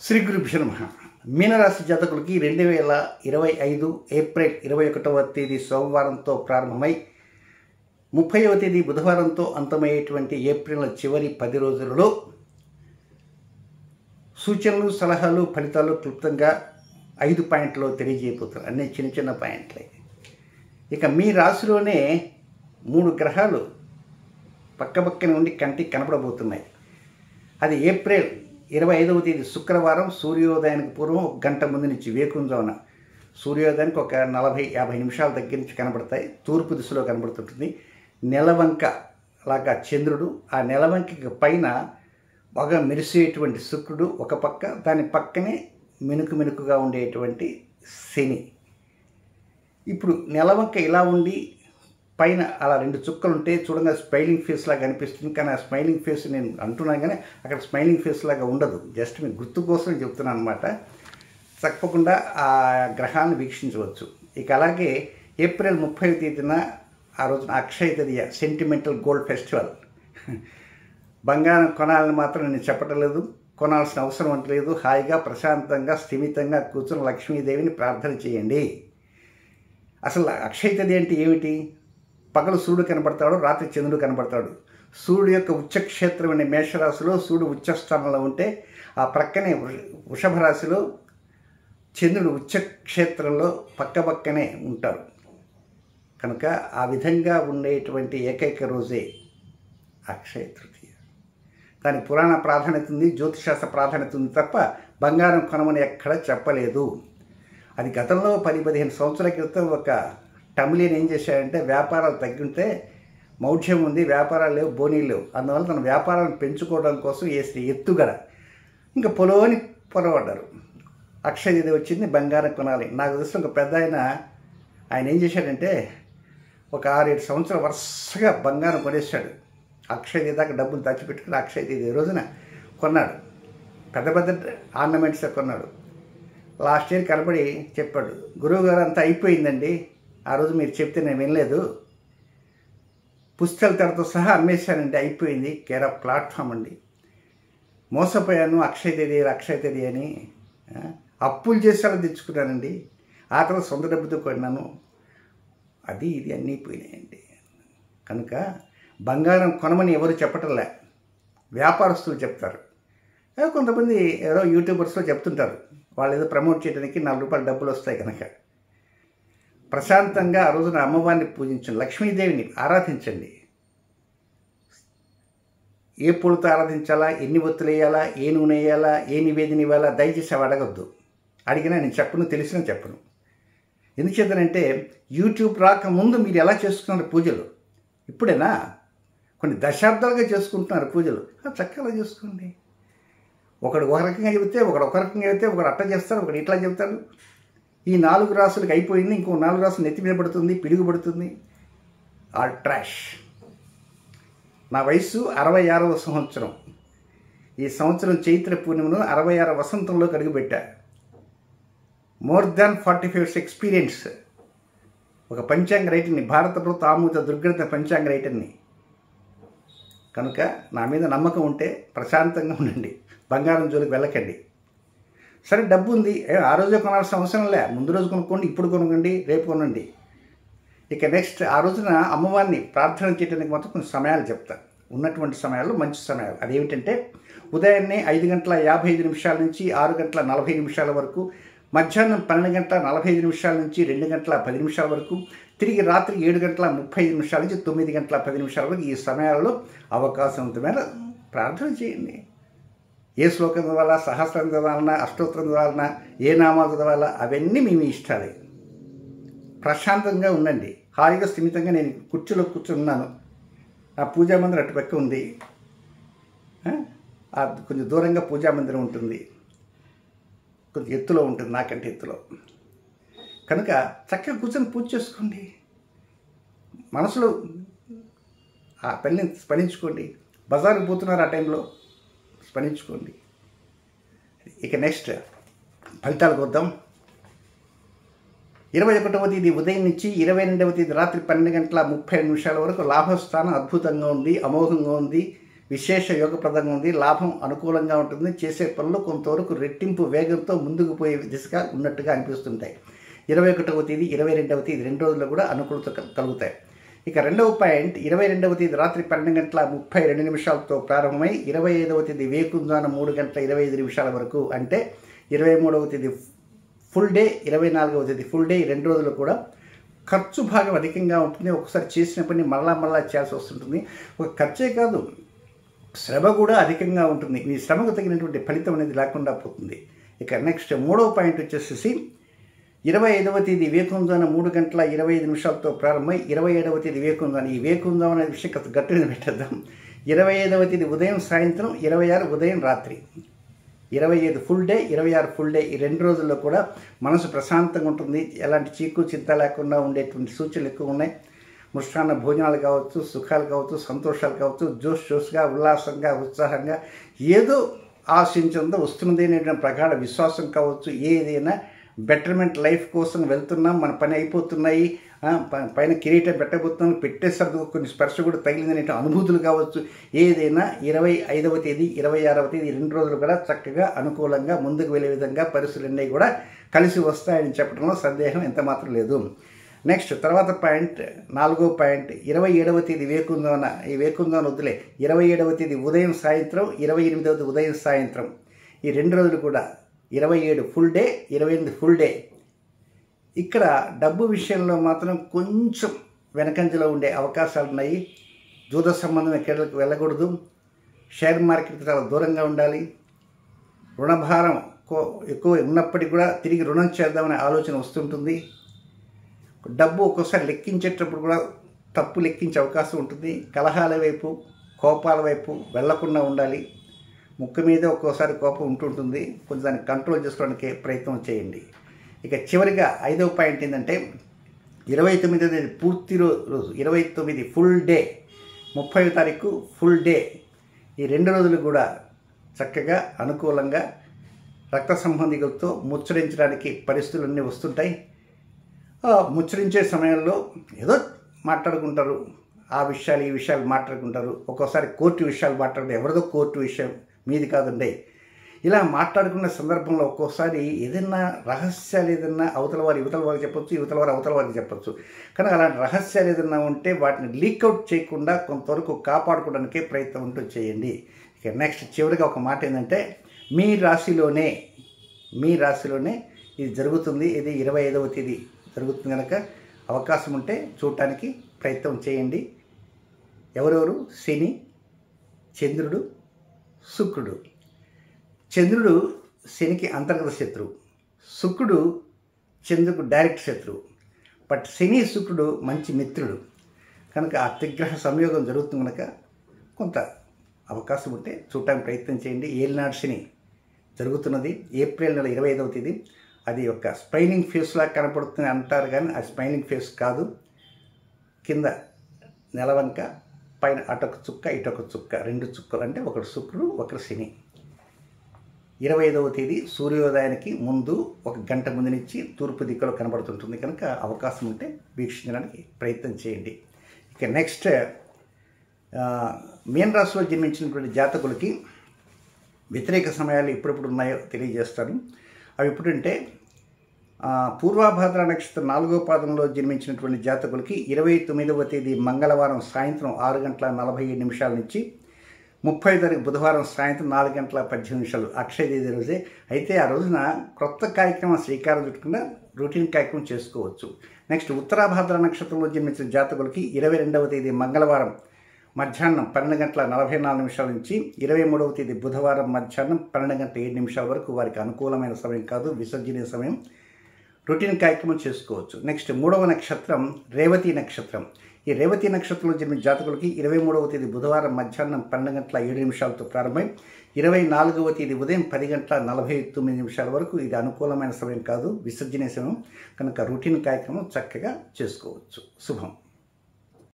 శ్రీ గురుభ్యో నమః. మీనరాశి జాతకులకి 2025 ఏప్రిల్ 21వ తేదీ సోమవారంతో ప్రారంభమై 30వ తేదీ బుధవారంతో అంతమయ్యేటువంటి ఏప్రిల్ చివరి 10 రోజులలో సూచనలు, సలహాలు, ఫలితాలు క్లుప్తంగా 5 పాయింట్లో తెలియజేయబోతున్నారు. అన్నీ చిన్న చిన్న పాయింట్లే. ఇక మీ రాశిలోనే 3 గ్రహాలు పక్కపక్కనే ఉండి కంటికి కనపడబోతున్నాయి. అది ఏప్రిల్ 25వ తేదీ శుక్రవారం సూర్యోదయానికి పూర్వం 1 గంట ముందు నుంచి వేకుంజామున సూర్యోదయానికి ఒక 40-50 నిమిషాల దగ్గర నుంచి కనబడతాయి. తూర్పు దిశలో కనబడుతుంటుంది. నెలవంక లాగా చంద్రుడు, ఆ నెలవంకకి పైన బాగా మెరిసేటువంటి శుక్రుడు ఒక పక్క, దాని పక్కనే మినుకుగా ఉండేటువంటి శని. ఇప్పుడు నెలవంక ఇలా ఉండి పైన అలా 2 చుక్కలు ఉంటే చూడంగా స్మైలింగ్ ఫేస్ లాగా అనిపిస్తుంది. కానీ ఆ స్మైలింగ్ ఫేస్ నేను అంటున్నాను కానీ అక్కడ స్మైలింగ్ ఫేస్ లాగా ఉండదు. జస్ట్ మీకు గుర్తు కోసం చెప్తున్నాను అనమాట. తప్పకుండా ఆ గ్రహాలను వీక్షించవచ్చు. ఇక అలాగే ఏప్రిల్ 30వ తేదీన ఆ రోజున అక్షయ తదియ సెంటిమెంటల్ గోల్డ్ ఫెస్టివల్. బంగారం కొనాలని మాత్రం నేను చెప్పటం లేదు, కొనాల్సిన అవసరం అంటలేదు. హాయిగా ప్రశాంతంగా స్థిమితంగా కూర్చొని లక్ష్మీదేవిని ప్రార్థన చేయండి. అసలు అక్షయ తదియ అంటే ఏమిటి? పగలు సూర్యుడు కనబడతాడు, రాత్రి చంద్రుడు కనబడతాడు. సూర్యుడు యొక్క ఉచ్చక్షేత్రమైన మేషరాశిలో సూర్యుడు ఉచ్చస్థానంలో ఉంటే, ఆ ప్రక్కనే వృషభ రాశిలో చంద్రుడు ఉచ్చక్షేత్రంలో పక్కనే ఉంటారు. కనుక ఆ విధంగా ఉండేటువంటి ఏకైక రోజే అక్షయ తృతీయ. దాని పురాణ ప్రాధాన్యత ఉంది, జ్యోతిశాస్త్ర ప్రాధాన్యత ఉంది తప్ప బంగారం కొనమని ఎక్కడ చెప్పలేదు. అది గతంలో 10-15 సంవత్సరాల క్రితం ఒక తమిళియన్ ఏం చేశాడంటే, వ్యాపారాలు తగ్గితే మౌఢ్యం ఉంది, వ్యాపారాలు లేవు, బోనీలు లేవు, అందువల్ల తన వ్యాపారాలను పెంచుకోవడం కోసం వేసిన ఎత్తుగడ ఇంకా పొరపడ్డారు. అక్షయ తేదీ వచ్చింది, బంగారం కొనాలి. నాకు తెలిసిన ఒక పెద్ద ఆయన ఏం చేశాడంటే ఒక 6-7 సంవత్సరాలు వరుసగా బంగారం కొనేసాడు. అక్షయ తేదీ దాకా డబ్బులు దాచిపెట్టుకుని అక్షయ తేదీ రోజున కొన్నాడు. పెద్ద ఆర్నమెంట్స్ కొన్నాడు. లాస్ట్ ఇయర్ కనబడి చెప్పాడు, గురువుగారు అంతా అయిపోయిందండి, ఆ రోజు మీరు చెప్తే నేను వినలేదు, పుస్తకాల తడతో సహా అమ్మేశానండి, అయిపోయింది, కేర్ ఆఫ్ ప్లాట్ఫామ్ అండి, మోసపోయాను, అక్షయ తేదీ అని అప్పులు చేసేలా తెచ్చుకున్నానండి, ఆ తర్వాత సొంత డబ్బుతో కొన్నాను, అది ఇది అన్నీ పోయినాయండి. కనుక బంగారం కొనమని ఎవరు చెప్పటంలే, వ్యాపారస్తులు చెప్తారు. కొంతమంది ఏదో యూట్యూబర్స్లో చెప్తుంటారు, వాళ్ళు ఏదో ప్రమోట్ చేయడానికి 4 రూపాయలు డబ్బులు వస్తాయి కనుక. ప్రశాంతంగా ఆ రోజున అమ్మవారిని పూజించండి, లక్ష్మీదేవిని ఆరాధించండి. ఏ పూలతో ఆరాధించాలా, ఎన్ని ఒత్తులు వేయాలా, ఏ నూనె వేయాలా, ఏ నివేదన ఇవ్వాలా దయచేసి అవి అడగద్దు. అడిగినా నేను చెప్పను, తెలిసినా చెప్పను. ఎందుచేతనంటే యూట్యూబ్ రాకముందు మీరు ఎలా చేసుకున్నారు పూజలు? ఇప్పుడేనా? కొన్ని దశాబ్దాలుగా చేసుకుంటున్నారు పూజలు. చక్కగా చేసుకోండి. ఒకడు ఒక రకంగా చెబితే, ఒకడు ఒక రకంగా చెబితే, ఒకడు అట్లా చేస్తాడు, ఒకడు ఇట్లా చెబుతాడు. ఈ 4 రాసులకు అయిపోయింది, ఇంకో 4 రాసులు నెత్తి మీద పడుతుంది, పిడుగు పడుతుంది. All trash. నా వయసు 66వ సంవత్సరం. ఈ సంవత్సరం చైత్ర పూర్ణిమలో 66 వసంతంలోకి అడుగుపెట్టా. More than 45 years experience. ఒక పంచాంగ రైటర్ని, భారత ప్రభుత్వ ఆమోద దుర్గణిత పంచాంగ రైటర్ని. కనుక నా మీద నమ్మకం ఉంటే ప్రశాంతంగా ఉండండి, బంగారం జోలికి వెళ్ళకండి. సరే డబ్బు ఉంది, ఆ రోజే కొనాల్సిన అవసరం లే, ముందు రోజు కొనుక్కోండి, ఇప్పుడు కొనుక్కోండి, రేపు కొనండి. ఇక నెక్స్ట్ ఆ రోజున అమ్మవారిని ప్రార్థన చేయడానికి మాత్రం కొన్ని సమయాలు చెప్తాను. ఉన్నటువంటి సమయాల్లో మంచి సమయాలు అదేమిటంటే, ఉదయాన్నే 5:55 నుంచి 6:40 వరకు, మధ్యాహ్నం 12:45 నుంచి 2:10 వరకు, తిరిగి రాత్రి 7:35 నుంచి 9:10 వరకు ఈ సమయాల్లో అవకాశం ఉన్న మేర ప్రార్థన చేయండి. ఏ శ్లోకం చదవాలా, సహస్రం చదవాలన్నా, అష్టోత్తరం చదవాలన్నా, ఏ నామాలు చదవాలా, అవన్నీ మీ ఇష్టాలే. ప్రశాంతంగా ఉండండి, హాయిగా స్థిమితంగా. నేను కుర్చీలో కూర్చున్నాను, నా పూజా మందిరం అటుపక్క ఉంది, కొంచెం దూరంగా పూజా మందిరం ఉంటుంది, కొంచెం ఎత్తులో ఉంటుంది, నాకంటే ఎత్తులో. కనుక చక్కగా కూర్చొని పూజ చేసుకోండి. మనసులో ఆ తల్లిని స్మరించుకోండి. బజారుకు పోతున్నారు ఆ టైంలో, స్మరించుకోండి. ఇక నెక్స్ట్ ఫలితాలకు వద్దాం. 21వ తేదీ ఉదయం నుంచి 22వ తేదీ రాత్రి 12:30 వరకు లాభస్థానం అద్భుతంగా ఉంది, అమోఘంగా ఉంది. విశేష యోగప్రదంగా ఉంది. లాభం అనుకూలంగా ఉంటుంది. చేసే పనులు కొంతవరకు రెట్టింపు వేగంతో ముందుకు పోయే దిశగా ఉన్నట్టుగా అనిపిస్తుంటాయి. 21వ తేదీ 22వ తేదీ 2 రోజుల్లో కూడా అనుకూలత కలుగుతాయి. ఇక రెండవ పాయింట్ 22వ తేదీ రాత్రి 12:32 ప్రారంభమై 25వ తేదీ వేకువజామున 3:25 వరకు, అంటే 23వ తేదీ ఫుల్ డే, 24వ తేదీ ఫుల్ డే, 2 రోజులు కూడా ఖర్చు భాగం అధికంగా ఉంటుంది. ఒకసారి చేసిన పని మరలా చేయాల్సి వస్తుంటుంది. ఒక ఖర్చే కాదు, శ్రమ కూడా అధికంగా ఉంటుంది. ఈ శ్రమకు తగినటువంటి ఫలితం అనేది లేకుండా పోతుంది. ఇక నెక్స్ట్ మూడవ పాయింట్ వచ్చేసి 25వ తేదీ వేకువజామున 3:25 ప్రారంభమై 27వ తేదీ వేకువజామున, ఈ వేకువజామున అనే విషయం కాస్త గట్టిగా పెట్టేద్దాం. 25వ తేదీ ఉదయం సాయంత్రం, 26 ఉదయం రాత్రి, 25 ఫుల్ డే, 26 ఫుల్ డే, ఈ 2 రోజుల్లో కూడా మనసు ప్రశాంతంగా ఉంటుంది. ఎలాంటి చీకు చింత లేకుండా ఉండేటువంటి సూచనలు ఎక్కువ ఉన్నాయి. మృష్టాన్న భోజనాలు కావచ్చు, సుఖాలు కావచ్చు, సంతోషాలు కావచ్చు, జోష్గా, ఉల్లాసంగా, ఉత్సాహంగా ఏదో ఆశించిందో వస్తున్నది అనేటువంటి ప్రగాఢ విశ్వాసం కావచ్చు. ఏదైనా బెటర్మెంట్ లైఫ్ కోసం వెళ్తున్నాం, మన పని అయిపోతున్నాయి, పైన కిరీటం పెట్టబోతున్నాం, పెట్టేసరికి కొన్ని స్పర్శ కూడా తగిలిందనే అనుభూతులు కావచ్చు. ఏదైనా 25వ తేదీ 26వ తేదీ 2 రోజులు కూడా చక్కగా అనుకూలంగా ముందుకు వెళ్ళే విధంగా పరిస్థితులన్నీ కూడా కలిసి వస్తాయని చెప్పడంలో సందేహం ఎంతమాత్రం లేదు. నెక్స్ట్ తర్వాత పాయింట్ 4వ పాయింట్ 27వ తేదీ వేకువజామున, ఈ వేకువజామున వద్దులే, 27వ తేదీ ఉదయం సాయంత్రం, 28వ తేదీ ఉదయం సాయంత్రం, ఈ 2 రోజులు కూడా 27 ఫుల్ డే, 28 ఫుల్ డే. ఇక్కడ డబ్బు విషయంలో మాత్రం కొంచెం వెనకంజలో ఉండే అవకాశాలు ఉన్నాయి. జూద సంబంధమైన క్రీడలకు వెళ్ళకూడదు. షేర్ మార్కెట్ చాలా దూరంగా ఉండాలి. రుణభారం ఎక్కువ ఉన్నప్పటికీ కూడా తిరిగి రుణం చేద్దామనే ఆలోచన వస్తుంటుంది. డబ్బు ఒక్కోసారి లెక్కించేటప్పుడు కూడా తప్పు లెక్కించే అవకాశం ఉంటుంది. కలహాల వైపు, కోపాల వైపు వెళ్లకుండా ఉండాలి. ముక్కు మీద ఒక్కోసారి కోపం ఉంటుంటుంది. కొంచెం దాన్ని కంట్రోల్ చేసుకోవడానికి ప్రయత్నం చేయండి. ఇక చివరిగా 5వ పాయింట్ ఏంటంటే 29వ తేదీ పూర్తి రోజు, 29 ఫుల్ డే, 30వ తారీఖు ఫుల్ డే, ఈ 2 రోజులు కూడా చక్కగా అనుకూలంగా రక్త సంబంధికులతో ముచ్చరించడానికి పరిస్థితులన్నీ వస్తుంటాయి. ముచ్చరించే సమయంలో ఏదో మాట్లాడుకుంటారు, ఆ విషయాలు ఈ విషయాలు మాట్లాడుకుంటారు. ఒక్కోసారి కోర్టు విషయాలు మాట్లాడుకుంటారు. ఎవరిదో కోర్టు విషయం, మీది కాదండి. ఇలా మాట్లాడుకున్న సందర్భంలో ఒక్కోసారి ఏదైనా రహస్యాలు ఏదైనా అవతల వారికి చెప్పొచ్చు, యువతల వారు అవతల వారికి చెప్పొచ్చు. కానీ అలాంటి రహస్యాలు ఏదైనా ఉంటే వాటిని లీక్అవుట్ చేయకుండా కొంతవరకు కాపాడుకోవడానికే ప్రయత్నం ఉంటూ చేయండి. ఇక నెక్స్ట్ చివరిగా ఒక మాట ఏంటంటే మీ రాశిలోనే ఇది జరుగుతుంది. ఇది 25వ తేదీ జరుగుతుంది కనుక అవకాశం ఉంటే చూడటానికి ప్రయత్నం చేయండి. ఎవరెవరు? శని, చంద్రుడు, శుక్రుడు. చంద్రుడు శనికి అంతర్గత శత్రువు, శుక్రుడు చంద్రుకు డైరెక్ట్ శత్రువు. బట్ శని శుక్రుడు మంచి మిత్రుడు కనుక ఆ త్రిగ్రహ సంయోగం జరుగుతుంది కనుక కొంత అవకాశం ఉంటే చూడటానికి ప్రయత్నం చేయండి. ఏలినాడు శని జరుగుతున్నది ఏప్రిల్ నెల 25వ తేదీ. అది ఒక స్పైనింగ్ ఫేస్లా కనపడుతుంది అంటారు, కానీ అది స్పైనింగ్ ఫేస్ కాదు. కింద నెలవంక, పైన అటొక చుక్క ఇటొక చుక్క, 2 చుక్కలు, అంటే ఒకటి శుక్రుడు ఒకటి శని. 25వ తేదీ సూర్యోదయానికి ముందు 1 గంట ముందు నుంచి తూర్పు దిక్కులో కనబడుతుంటుంది కనుక అవకాశం ఉంటే వీక్షించడానికి ప్రయత్నం చేయండి. ఇక నెక్స్ట్ మీన రాశిలో జన్మించినటువంటి జాతకులకి వ్యతిరేక సమయాలు ఎప్పుడెప్పుడు ఉన్నాయో తెలియజేస్తాను. అవి ఎప్పుడంటే పూర్వాభాద్ర నక్షత్రం 4వ పాదంలో జన్మించినటువంటి జాతకులకి 29వ తేదీ మంగళవారం సాయంత్రం 6:47 నుంచి 30వ తారీఖు బుధవారం సాయంత్రం 4:18 అక్షయ తేదీ రోజే. అయితే ఆ రోజున కొత్త కార్యక్రమం శ్రీకారం చుట్టకుండా రొటీన్ కార్యక్రమం చేసుకోవచ్చు. నెక్స్ట్ ఉత్తరాభాద్ర నక్షత్రంలో జన్మించిన జాతకులకి 22వ తేదీ మంగళవారం మధ్యాహ్నం 12:44 నుంచి 23వ తేదీ బుధవారం మధ్యాహ్నం 12:07 వరకు వారికి అనుకూలమైన సమయం కాదు, విసర్జనీయ సమయం. రొటీన్ కార్యక్రమం చేసుకోవచ్చు. నెక్స్ట్ 3వ నక్షత్రం రేవతి నక్షత్రం. ఈ రేవతి నక్షత్రంలో జన్మించిన జాతకులకి 23వ తేదీ బుధవారం మధ్యాహ్నం 12:07 ప్రారంభమై 24వ తేదీ ఉదయం 10:49 వరకు ఇది అనుకూలమైన సమయం కాదు, విసర్జనీయ సమయం కనుక రొటీన్ కార్యక్రమం చక్కగా చేసుకోవచ్చు. శుభం.